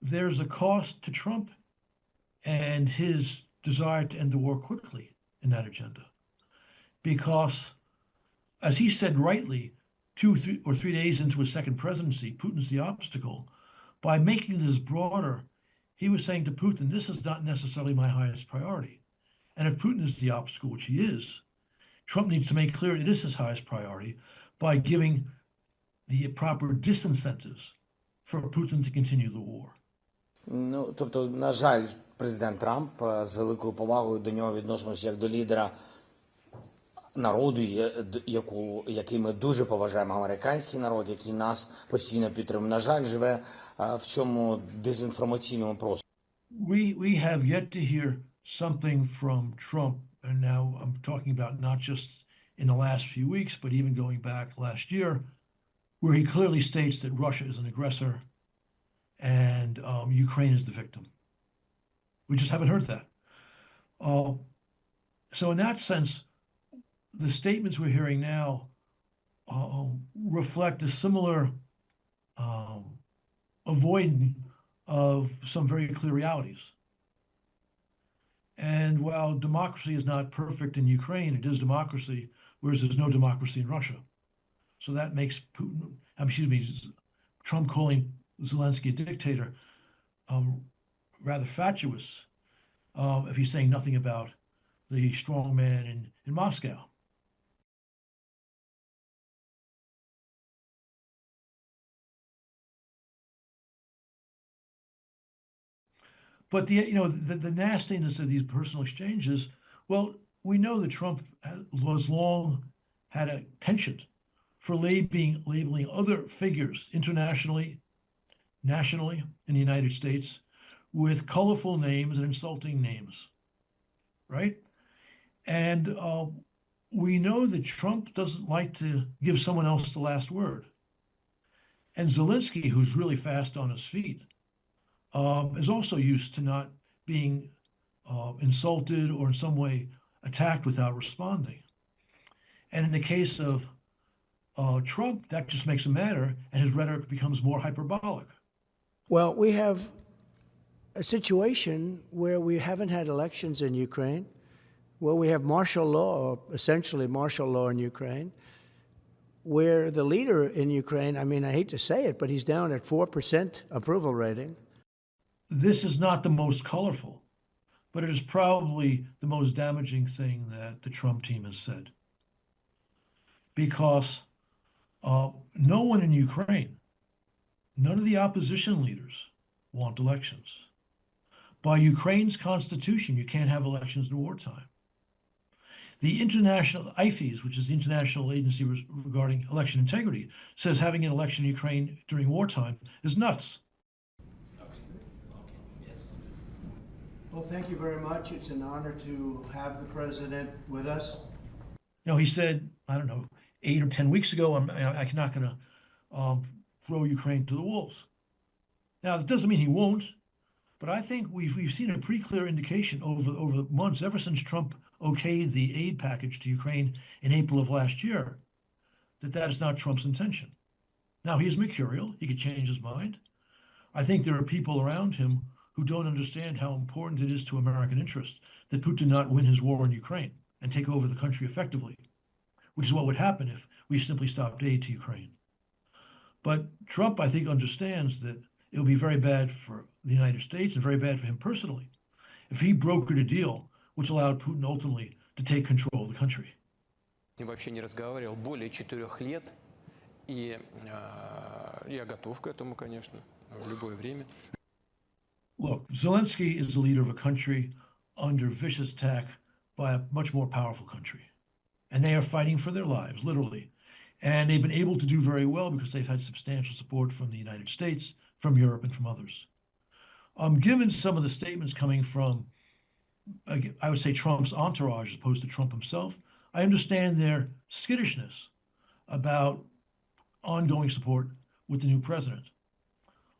There's a cost to Trump and his desire to end the war quickly in that agenda. Because, as he said rightly, 2 or 3 days into his second presidency, Putin's the obstacle. By making this broader, he was saying to Putin, this is not necessarily my highest priority. And if Putin is the obstacle, which he is, Trump needs to make clear it is his highest priority by giving the proper disincentives for Putin to continue the war. Ну, тобто, на жаль, президент Трамп з великою повагою до нього відносимося як до лідера народу, який ми дуже поважаємо, американський народ, який нас постійно підтримує. На жаль, живе в цьому дезінформаційному просторі. We have yet to hear something from Trump, and now I'm talking about not just in the last few weeks, but even going back last year, where he clearly states that Russia is an aggressor and Ukraine is the victim. We just haven't heard that. So in that sense, the statements we're hearing now reflect a similar avoiding of some very clear realities. And while democracy is not perfect in Ukraine, it is democracy, whereas there's no democracy in Russia. So that makes Trump calling Zelenskiy a dictator rather fatuous if he's saying nothing about the strong man in Moscow. But the nastiness of these personal exchanges, well, we know that Trump has long had a penchant for labeling other figures internationally, nationally in the United States with colorful names and insulting names, right? And we know that Trump doesn't like to give someone else the last word. And Zelenskyy, who's really fast on his feet, is also used to not being insulted or in some way attacked without responding. And in the case of Trump, that just makes him madder, and his rhetoric becomes more hyperbolic. Well, we have a situation where we haven't had elections in Ukraine, where we have martial law, or essentially martial law in Ukraine, where the leader in Ukraine, I mean, I hate to say it, but he's down at 4% approval rating. This is not the most colorful, but it is probably the most damaging thing that the Trump team has said. Because no one in Ukraine, none of the opposition leaders want elections. By Ukraine's constitution, you can't have elections in wartime. The international IFES, which is the International Agency regarding election integrity, says having an election in Ukraine during wartime is nuts. Well, thank you very much. It's an honor to have the president with us. He said, I don't know, 8 or 10 weeks ago, I'm not going to throw Ukraine to the wolves. Now, that doesn't mean he won't, but I think we've seen a pretty clear indication over the months, ever since Trump okayed the aid package to Ukraine in April of last year, that is not Trump's intention. Now, he's mercurial. He could change his mind. I think there are people around him who don't understand how important it is to American interest that Putin not win his war in Ukraine and take over the country effectively, which is what would happen if we simply stopped aid to Ukraine. But Trump, I think, understands that it would be very bad for the United States and very bad for him personally if he brokered a deal which allowed Putin ultimately to take control of the country. Вообще не разговаривал более 4 лет, и я готов к этому, конечно, в любое время. Look, Zelenskyy is the leader of a country under vicious attack by a much more powerful country. And they are fighting for their lives, literally. And they've been able to do very well because they've had substantial support from the United States, from Europe, and from others. Given some of the statements coming from, I would say, Trump's entourage as opposed to Trump himself, I understand their skittishness about ongoing support with the new president.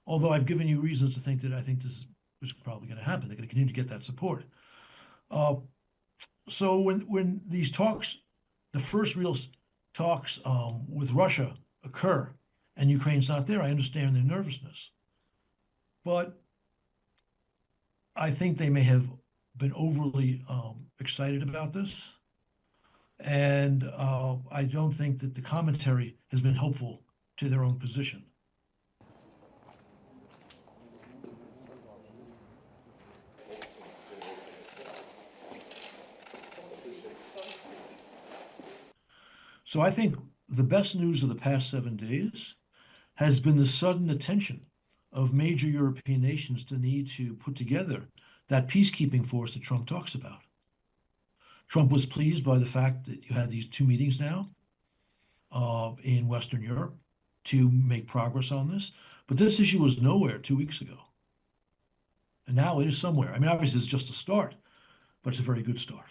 Although I've given you reasons to think that I think this is probably going to happen. They're going to continue to get that support. So when these talks, the first real talks with Russia occur, and Ukraine's not there, I understand their nervousness. But I think they may have been overly excited about this. And I don't think that the commentary has been helpful to their own position. So I think the best news of the past 7 days has been the sudden attention of major European nations to need to put together that peacekeeping force that Trump talks about. Trump was pleased by the fact that you had these 2 meetings now in Western Europe to make progress on this. But this issue was nowhere 2 weeks ago. And now it is somewhere. I mean, obviously, it's just a start, but it's a very good start.